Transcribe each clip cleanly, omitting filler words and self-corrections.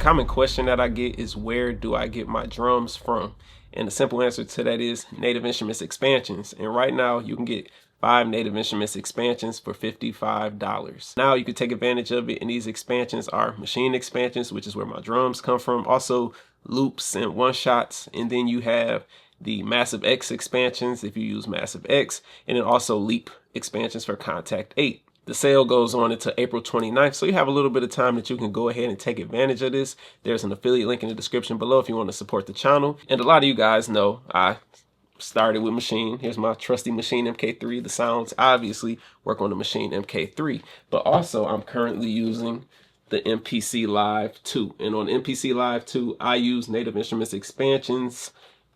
common question that I get is, where do I get my drums from? And the simple answer to that is Native Instruments expansions. And right now you can get 5 Native Instruments expansions for $55. Now you can take advantage of it, and these expansions are machine expansions, which is where my drums come from, also loops and one-shots, and then you have the Massive X expansions if you use Massive X, and then also Leap expansions for Kontakt 8. The sale goes on until April 29th, so you have a little bit of time that you can go ahead and take advantage of this. There's an affiliate link in the description below if you want to support the channel. And a lot of you guys know I started with Maschine. Here's my trusty Maschine MK3. The sounds obviously work on the Maschine MK3, but also I'm currently using the MPC Live 2. And on MPC Live 2, I use Native Instruments expansions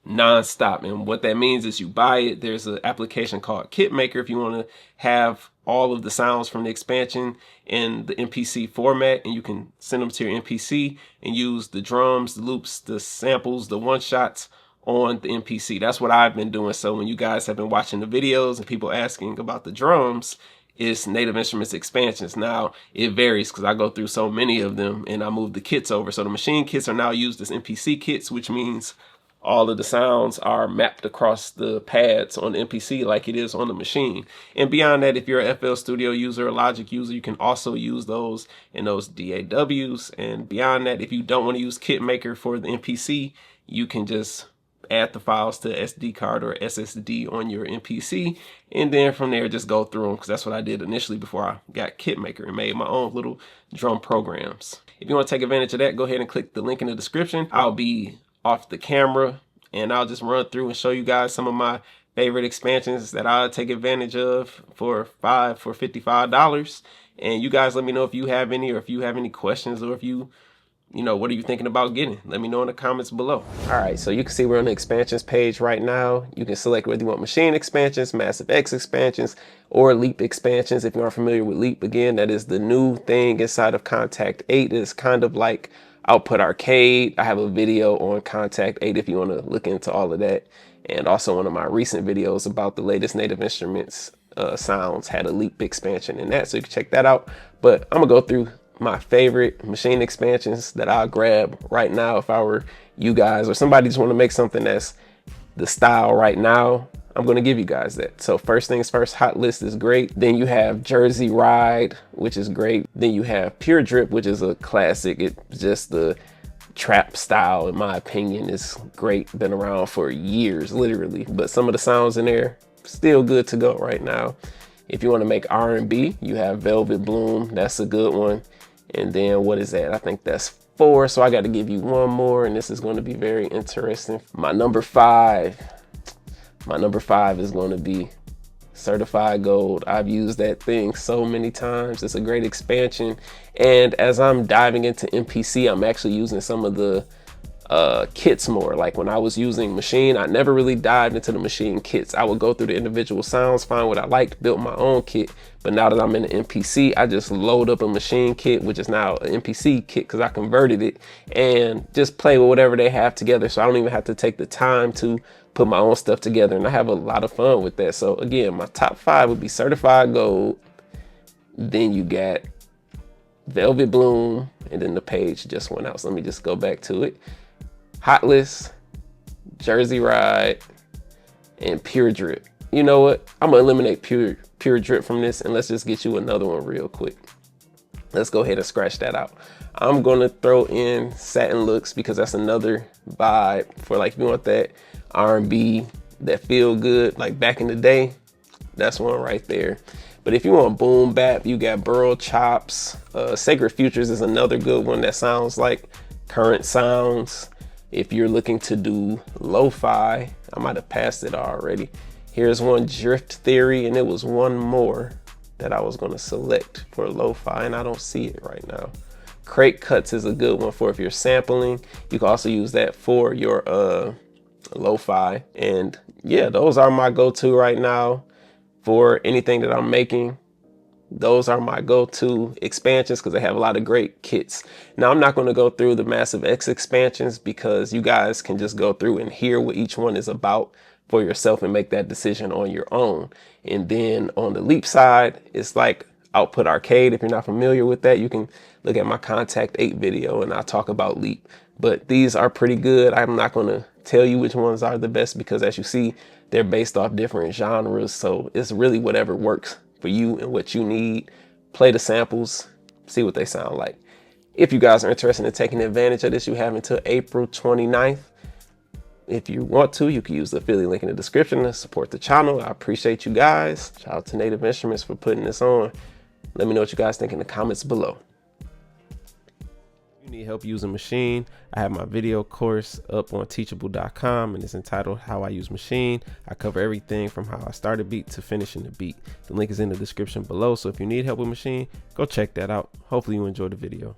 non-stop. And what that means is you buy it. There's an application called Kit Maker if you want to have all of the sounds from the expansion in the MPC format, and you can send them to your MPC and use the drums, the loops, the samples, the one-shots on the MPC. That's what I've been doing. So when you guys have been watching the videos and people asking about the drums, it's Native Instruments expansions. Now it varies because I go through so many of them and I move the kits over. So the machine kits are now used as MPC kits, which means all of the sounds are mapped across the pads on the MPC like it is on the machine. And beyond that, if you're a FL Studio user, a Logic user, you can also use those in those DAWs. And beyond that, if you don't want to use Kit Maker for the MPC, you can just add the files to SD card or SSD on your MPC, and then from there just go through them, because that's what I did initially before I got Kit Maker and made my own little drum programs. If you want to take advantage of that, go ahead and click the link in the description. I'll be off the camera and I'll just run through and show you guys some of my favorite expansions that I'll take advantage of for $55. And you guys let me know if you have any, or if you have any questions, or if you know, what are you thinking about getting? Let me know in the comments below. All right, so you can see we're on the expansions page right now. You can select whether you want machine expansions, Massive X expansions, or Leap expansions. If you aren't familiar with Leap, again, that is the new thing inside of Kontakt 8. It's kind of like Output Arcade. I have a video on Kontakt 8 if you want to look into all of that. And also one of my recent videos about the latest Native Instruments sounds had a Leap expansion in that, so you can check that out. But I'm gonna go through my favorite machine expansions that I'll grab right now if I were you guys, or somebody just want to make something that's the style right now. I'm going to give you guys that. So first things first, Hot List is great. Then you have Jersey Ride, which is great. Then you have Pure Drip, which is a classic. It's just the trap style, in my opinion, is great. Been around for years, literally. But some of the sounds in there, still good to go right now. If you want to make R&B, you have Velvet Bloom. That's a good one. And then what is that? I think that's 4. So I got to give you one more, and this is going to be very interesting. My number 5 is going to be Certified Gold. I've used that thing so many times. It's a great expansion. And as I'm diving into MPC, I'm actually using some of the kits more. Like when I was using Machine, I never really dived into the Machine kits. I would go through the individual sounds, find what I liked, build my own kit. But now that I'm in the MPC, I just load up a Machine kit, which is now an MPC kit because I converted it, and just play with whatever they have together. So I don't even have to take the time to put my own stuff together, and I have a lot of fun with that. So again, my top 5 would be Certified Gold. Then you got Velvet Bloom, and then the page just went out. So let me just go back to it. Hot List, Jersey Ride, and Pure Drip. You know what? I'm gonna eliminate Pure Drip from this, and let's just get you another one real quick. Let's go ahead and scratch that out. I'm gonna throw in Satin Looks because that's another vibe for, like, if you want that R&B that feel good like back in the day, that's one right there. But if you want boom bap, you got Burl Chops. Sacred Futures is another good one that sounds like current sounds. If you're looking to do lo-fi, I might have passed it already. Here's one, Drift Theory, and it was one more that I was gonna select for lo-fi, and I don't see it right now. Crate Cuts is a good one for if you're sampling. You can also use that for your lo-fi. And yeah, those are my go-to right now for anything that I'm making. Those are my go-to expansions because they have a lot of great kits. Now, I'm not going to go through the Massive X expansions because you guys can just go through and hear what each one is about for yourself and make that decision on your own. And then on the Leap side, it's like Output Arcade. If you're not familiar with that, you can look at my Contact 8 video and I'll talk about Leap. But these are pretty good. I'm not going to tell you which ones are the best because, as you see, they're based off different genres. So it's really whatever works for you and what you need. Play the samples, see what they sound like. If you guys are interested in taking advantage of this, you have until April 29th. If you want to, you can use the affiliate link in the description to support the channel. I appreciate you guys. Shout out to Native Instruments for putting this on. Let me know what you guys think in the comments below. If you need help using Maschine, I have my video course up on teachable.com and it's entitled How I Use Maschine. I cover everything from how I start a beat to finishing the beat. The link is in the description below, so if you need help with Maschine, go check that out. Hopefully you enjoyed the video.